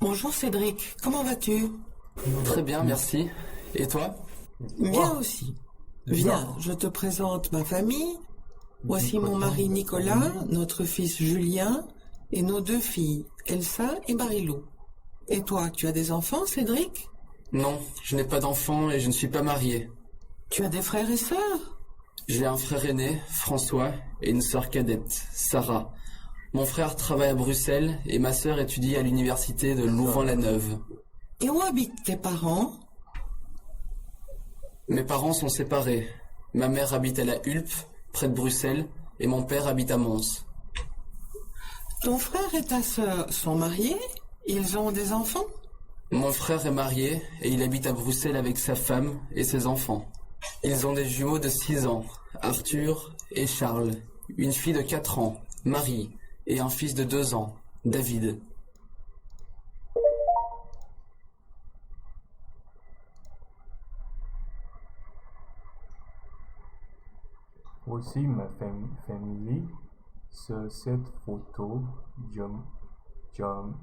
Bonjour Cédric, comment vas-tu? Très bien, merci. Et toi? Bien aussi. Viens, je te présente ma famille. Voici mon mari Nicolas, notre fils Julien et nos deux filles, Elsa et Marilou. Et toi, tu as des enfants, Cédric? Non, je n'ai pas d'enfant et je ne suis pas marié. Tu as des frères et sœurs? J'ai un frère aîné, François, et une sœur cadette, Sarah. Mon frère travaille à Bruxelles et ma sœur étudie à l'université de Louvain-la-Neuve. Et où habitent tes parents? Mes parents sont séparés. Ma mère habite à la Hulpe, près de Bruxelles, et mon père habite à Mons. Ton frère et ta sœur sont mariés? Ils ont des enfants? Mon frère est marié et il habite à Bruxelles avec sa femme et ses enfants. Ils ont des jumeaux de 6 ans, Arthur et Charles, une fille de 4 ans, Marie, et un fils de 2 ans, David. Voici ma famille. Sur cette photo, j'ai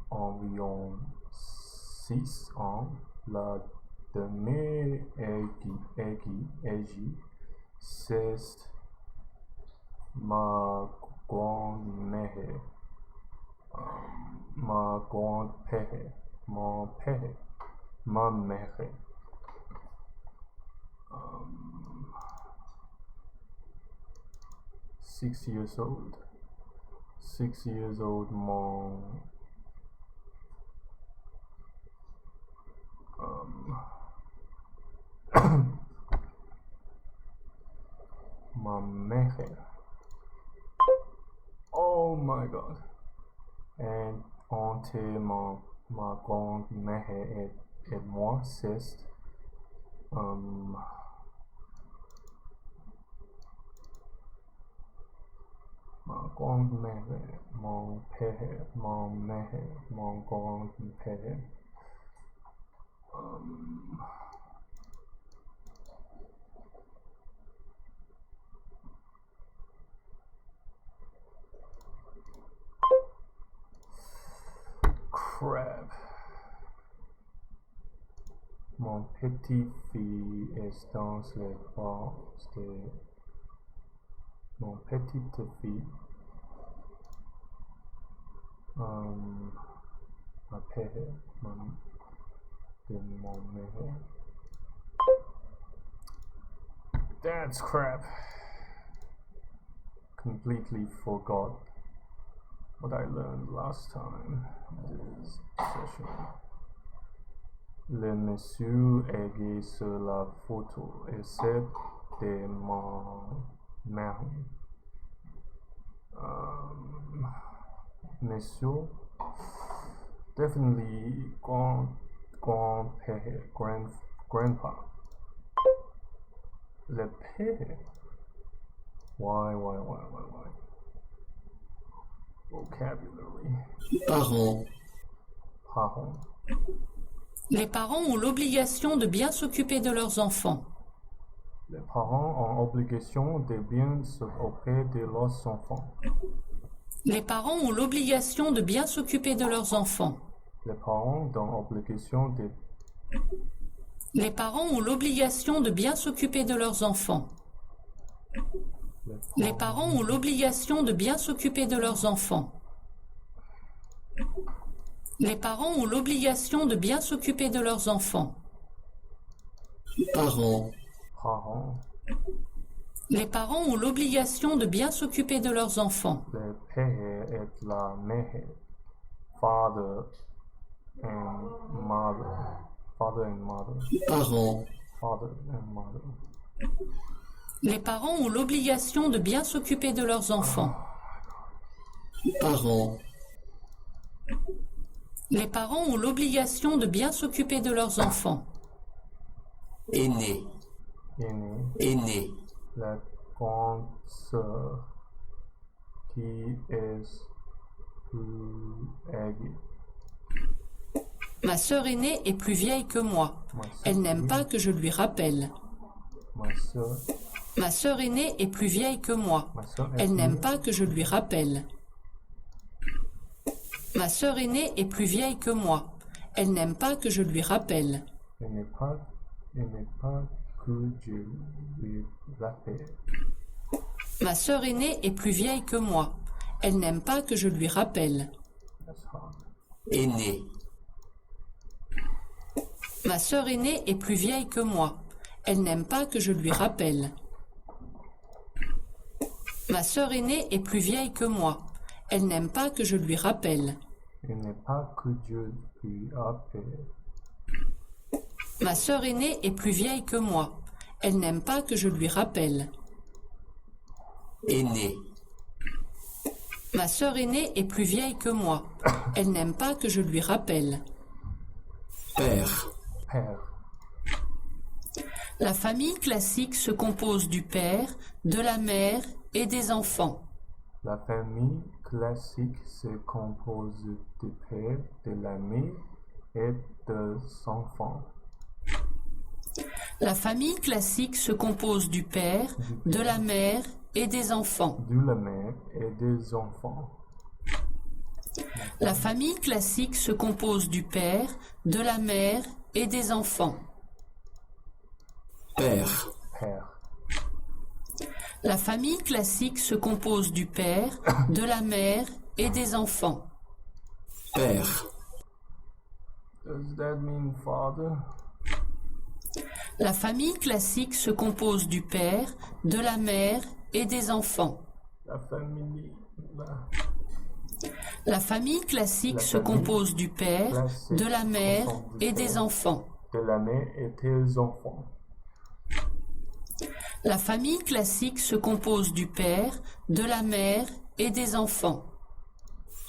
environ 6 ans. La dernière âge, c'est ma grand-mère, ma grand-père, mon père, ma mère. 6 years old. 6 years old, ma mère. Oh my god. Et entre ma grand-mère et moi, c'est ma grand-mère, mon père, ma mère, mon grand-père. Crap. Mon petit-fils est dans les bras de mon petite-fille. Ma père, de mon mère. That's crap. Completely forgot what I learned last time in this session. Le monsieur est sur la photo et c'est de mon mari. Monsieur, definitely grandpère, grandpa. Le père. Why? Vocabulary. Parents. Parents. Les parents ont l'obligation de bien s'occuper de leurs enfants. Les parents ont obligation de bien s'occuper de leurs enfants. Les parents ont l'obligation de bien s'occuper de leurs enfants. Les parents ont obligation de... Les parents ont l'obligation de bien s'occuper de leurs enfants. Les parents ont l'obligation de bien s'occuper de leurs enfants. Les parents ont l'obligation de bien s'occuper de leurs enfants. Parents. Parents. Les parents ont l'obligation de bien s'occuper de leurs enfants. Le père et la mère. Father and mother. Father and mother. Parents. Father and mother. Les parents ont l'obligation de bien s'occuper de leurs enfants. Parents. Les parents ont l'obligation de bien s'occuper de leurs enfants. Aîné. Aîné. Aîné. La grande sœur qui est plus âgée. Ma sœur aînée est plus vieille que moi. Elle n'aime pas que je lui rappelle. Ma sœur aînée est plus vieille que moi. Elle n'aime pas que je lui rappelle. Ma sœur aînée est plus vieille que moi. Elle n'aime pas que je lui rappelle. Il n'est pas que je lui rappelle. Ma sœur aînée est plus vieille que moi. Elle n'aime pas que je lui rappelle. That's hard. Aîné. Ma sœur aînée est plus vieille que moi. Elle n'aime pas que je lui rappelle. Ma sœur aînée est plus vieille que moi. Elle n'aime pas que je lui rappelle. Il n'est pas que je lui rappelle. Ma sœur aînée est plus vieille que moi. Elle n'aime pas que je lui rappelle. Aîné. Ma sœur aînée est plus vieille que moi. Elle n'aime pas que je lui rappelle. Père. Père. La famille classique se compose du père, de la mère et des enfants. La famille classique se compose du père, de la mère et des enfants. La famille classique se compose du père, de la mère et des enfants. De la mère et des enfants. La famille classique se compose du père, de la mère et des enfants. Père. Père. La famille classique se compose du père, de la mère et des enfants. Père. Does that mean father? La famille classique se compose du père, de la mère et des enfants. La famille. La famille classique La se famille compose du père, classique de la mère se compose du et des père, enfants. De la mère et des enfants. La famille classique se compose du père, de la mère et des enfants.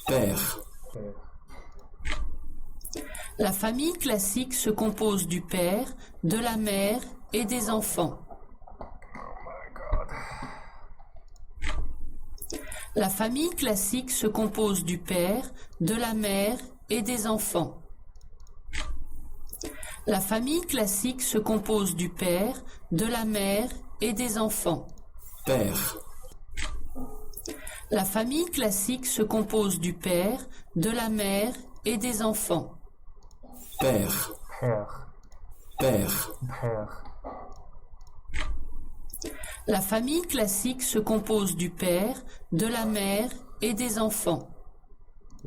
Père. Père. La famille classique se compose du père, de la mère et des enfants. La famille classique se compose du père, de la mère et des enfants. La famille classique se compose du père, de la mère et des enfants. Père. La famille classique se compose du père, de la mère et des enfants. Père. Père. Père. Père. La famille classique se compose du père, de la mère et des enfants.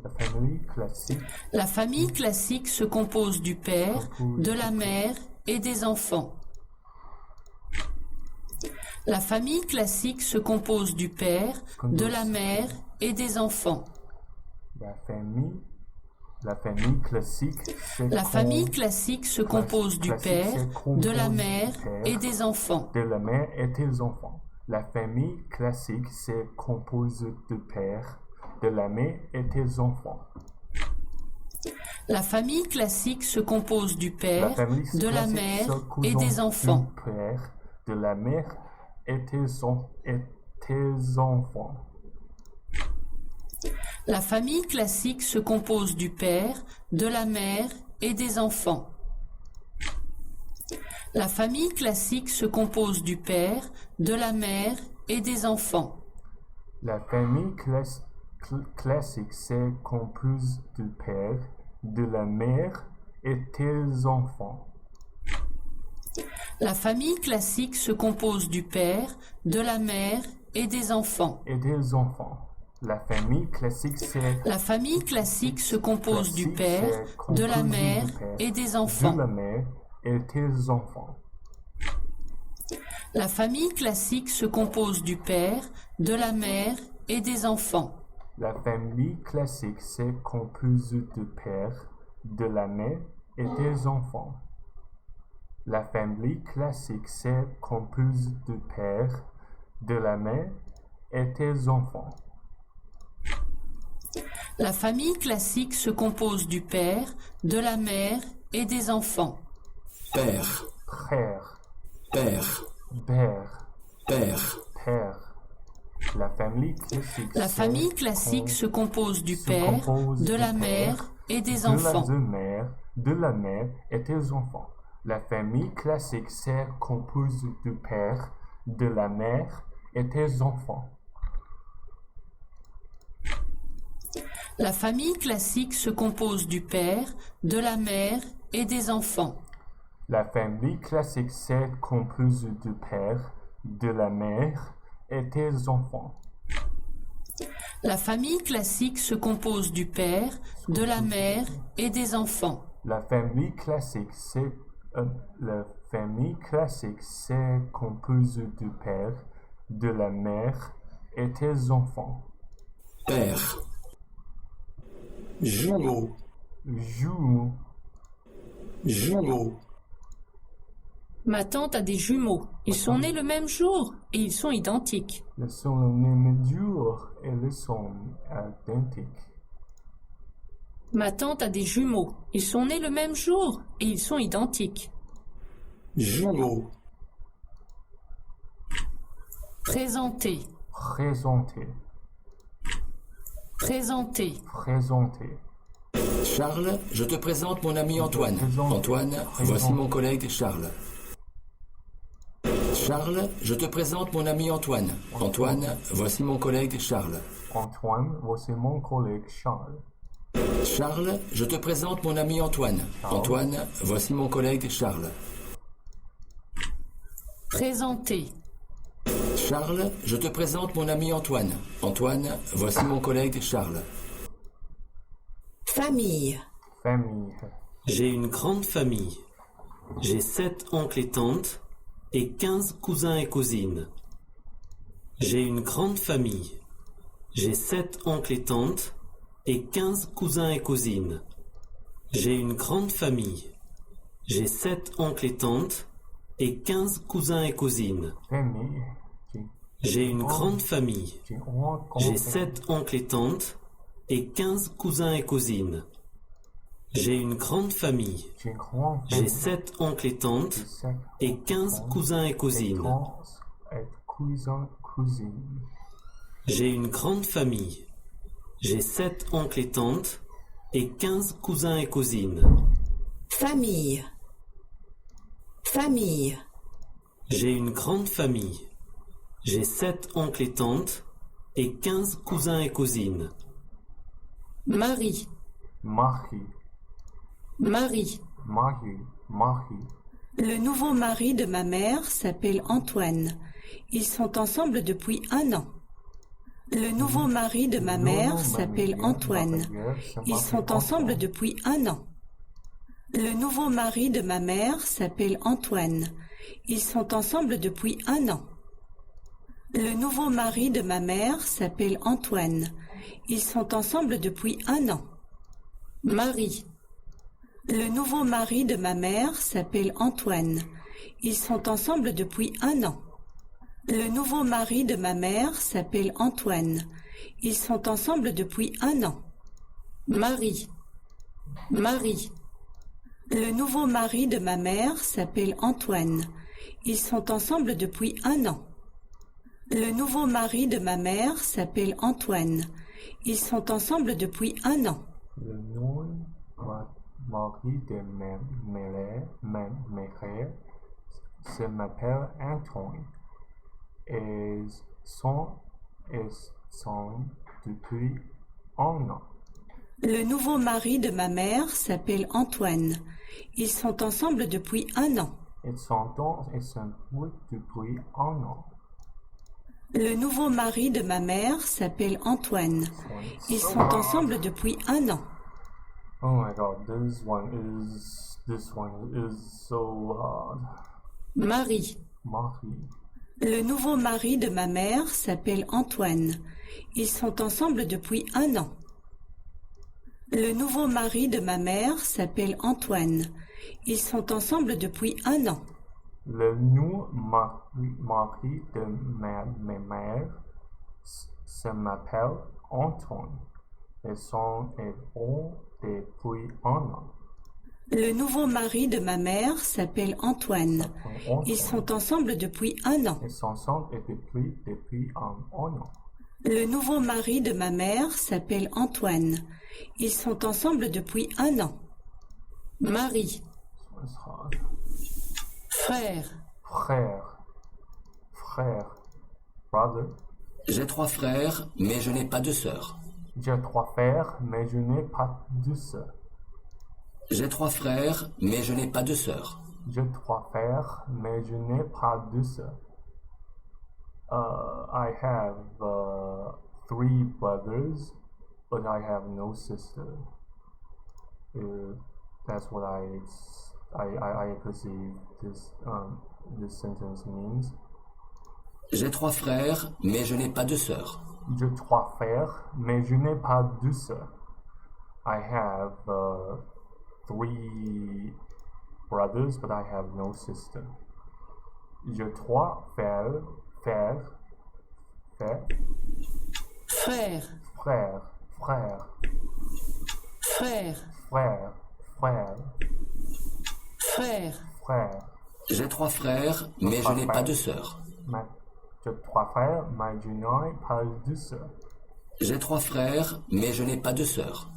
La famille classique La famille classique se compose du père, de la mère et des enfants. La famille classique se compose du père, de la mère et des enfants. La famille classique La famille classique se compose du père, de la mère et des enfants. de la mère et des enfants. La famille classique se compose du père, de la mère et des enfants. La famille classique se compose du La père, famille de la classique mère se compose et des enfants. du père, de la mère et des enfants. La famille classique se compose du père, de la mère et des enfants. La famille classique se compose du père, de la mère et des enfants. La famille classique se compose du père, de la mère et des enfants. La famille classique se compose du père, de la mère et des enfants. Et des enfants. La famille classique La famille classique se compose du père, de la mère et des enfants. De la mère et des enfants. La famille classique se compose du père, de la mère et des enfants. La famille classique se compose du père, de la mère et des enfants. La famille classique se compose du père, de la mère et des enfants. La famille classique se compose du père, de la mère et des enfants. Père. Père. Père. Père. Père. Père. La famille classique. La famille classique se compose du père, de la mère et des enfants. De la mère et des enfants. La famille classique se compose du père, de la mère et des enfants. La famille classique se compose du père, de la mère et des enfants. La famille classique se compose du père, de la mère et des enfants. La famille classique se compose du père, de la mère et des enfants. La famille classique se compose du père, de la mère et des enfants. Père. Jumeaux. Jumeaux. Jumeaux. Ma tante a des jumeaux. Ils sont nés le même jour et ils sont identiques. Ils sont le même jour et ils sont identiques. Ma tante a des jumeaux. Ils sont nés le même jour et ils sont identiques. Jumeaux. Présenter. Présenter. Présenter. Présenter. Charles, je te présente mon ami Antoine. Antoine, voici mon collègue Charles. Charles, je te présente mon ami Antoine. Antoine, voici mon collègue Charles. Antoine, voici mon collègue Charles. Charles, je te présente mon ami Antoine. Antoine, voici mon collègue Charles. Présenter. Charles, je te présente mon ami Antoine. Antoine, voici mon collègue Charles. Famille. Famille. J'ai une grande famille. J'ai 7 oncles et tantes et 15 cousins et cousines. J'ai une grande famille. J'ai 7 oncles et tantes et 15 cousins et cousines. J'ai une grande famille. J'ai 7 oncles et tantes et 15 cousins et cousines. Famille. J'ai une grande famille. J'ai 7 oncles et tantes et 15 cousins et cousines. J'ai une grande famille. J'ai 7 oncles et tantes et 15 cousins et cousines. J'ai une grande famille. J'ai 7 oncles et tantes et 15 cousins et cousines. Famille. Famille. J'ai une grande famille. J'ai 7 oncles et tantes et 15 cousins et cousines. Marie. Marie. Marie. Marie. Marie. Le nouveau mari de ma mère s'appelle Antoine. Ils sont ensemble depuis 1 an. Le nouveau mari de ma mère s'appelle Antoine. Ils sont ensemble depuis 1 an. Le nouveau mari de ma mère s'appelle Antoine. Ils sont ensemble depuis 1 an. Le nouveau mari de ma mère s'appelle Antoine. Ils sont ensemble depuis 1 an. Marie. Le nouveau mari de ma mère s'appelle Antoine. Ils sont ensemble depuis 1 an. Le nouveau mari de ma mère s'appelle Antoine. Ils sont ensemble depuis 1 an. Marie. Marie. Le nouveau mari de ma mère s'appelle Antoine. Ils sont ensemble depuis 1 an. Le nouveau mari de ma mère s'appelle Antoine. Ils sont ensemble depuis 1 an. Le nouveau mari de ma mère se m'appelle Antoine. Ils sont depuis 1 an. Le nouveau mari de ma mère s'appelle Antoine. Ils sont ensemble depuis 1 an. Ils sont depuis 1 an. Le nouveau mari de ma mère s'appelle Antoine. Ils sont ensemble depuis 1 an. Oh my god, this one is so hard. Marie. Marie. Le nouveau mari de ma mère s'appelle Antoine. Ils sont ensemble depuis 1 an. Le nouveau mari de ma mère s'appelle Antoine. Ils sont ensemble depuis 1 an. Le nouveau mari de ma mère se m'appelle Antoine. Ils sont depuis 1 an. Le nouveau mari de ma mère s'appelle Antoine. Ils sont ensemble depuis 1 an. Ils sont ensemble depuis 1 an. Le nouveau mari de ma mère s'appelle Antoine. Ils sont ensemble depuis 1 an. Marie. It's hard. Frère. Frère. Brother. J'ai 3 frères, mais je n'ai pas de sœurs. J'ai 3 frères, mais je n'ai pas de sœur. J'ai 3 frères, mais je n'ai pas de sœur. J'ai 3 frères, mais je n'ai pas de sœur. I have 3 brothers, but I have no sister. That's what I perceive this sentence means. J'ai 3 frères, mais je n'ai pas de sœur. J'ai 3 frères, mais je n'ai pas de sœur. I have 3 brothers, but I have no sister. J'ai 3 frères, frères, frère, frères, frères, frère, frères, frères, frère, frères. J'ai 3 frères, mais je n'ai pas de sœur. J'ai 3 frères, mais je n'ai pas de sœur. J'ai 3 frères, mais je n'ai pas de sœur.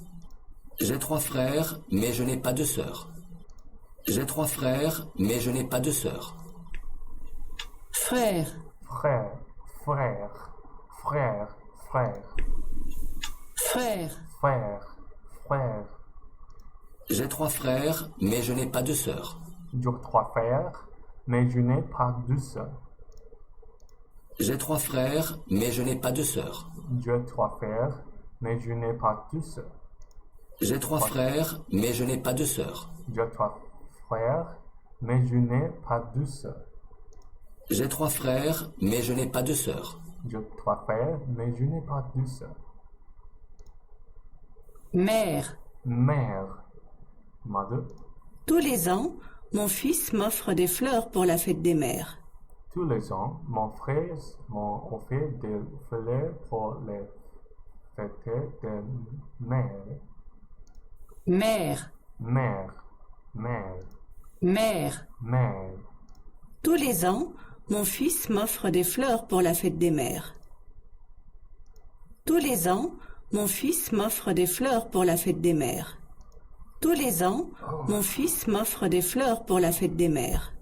J'ai 3 frères, mais je n'ai pas de sœur. J'ai 3 frères, mais je n'ai pas de sœur. frère, Frère, frère, frère, frère, frère, frère, frère. J'ai 3 frères, mais je n'ai pas de sœur. J'ai 3 frères, mais je n'ai pas de sœur. J'ai 3 frères, mais je n'ai pas de sœur. J'ai 3 frères, mais je n'ai pas de sœur. J'ai 3 frères, mais je n'ai pas de sœur. J'ai 3 frères, mais je n'ai pas de sœur. J'ai 3 frères, mais je n'ai pas de sœur. J'ai 3 frères, mais je n'ai pas de sœur. mère, Mère, mother. Tous les ans, mon fils m'offre des fleurs pour la fête des mères. Tous les ans, mon frère m'a offert des fleurs pour les fêtes des mères. mère, Mère, mère, mère, mère. Tous les ans, mon fils m'offre des fleurs pour la fête des mères. Tous les ans, mon fils m'offre des fleurs pour la fête des mères. Tous les ans, mon fils m'offre des fleurs pour la fête des mères.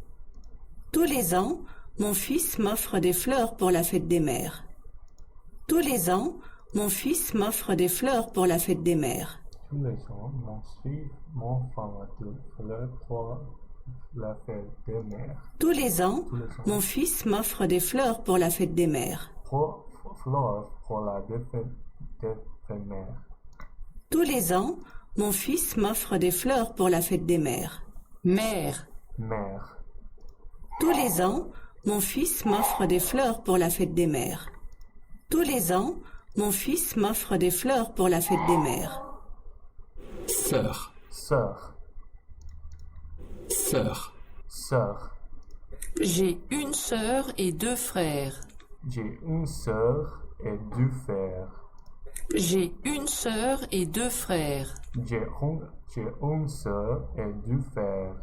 Tous les ans, mon fils m'offre des fleurs pour la fête des mères. Tous les ans, mon fils m'offre des fleurs pour la fête des mères. Tous les ans, mon fils m'offre des fleurs pour la fête des mères. Tous les ans, mon fils m'offre des fleurs pour la fête des mères. Pour fleurs pour la fête des mères. Tous les ans, mon fils m'offre des fleurs pour la fête des mères. mère, Mère. Tous les ans, mon fils m'offre des fleurs pour la fête des mères. Tous les ans, mon fils m'offre des fleurs pour la fête des mères. Sœur, Sœur, sœur. sœur. j'ai une sœur et 2 frères. J'ai une sœur et 2 frères. J'ai une sœur et 2 frères. J'ai une sœur et 2 frères.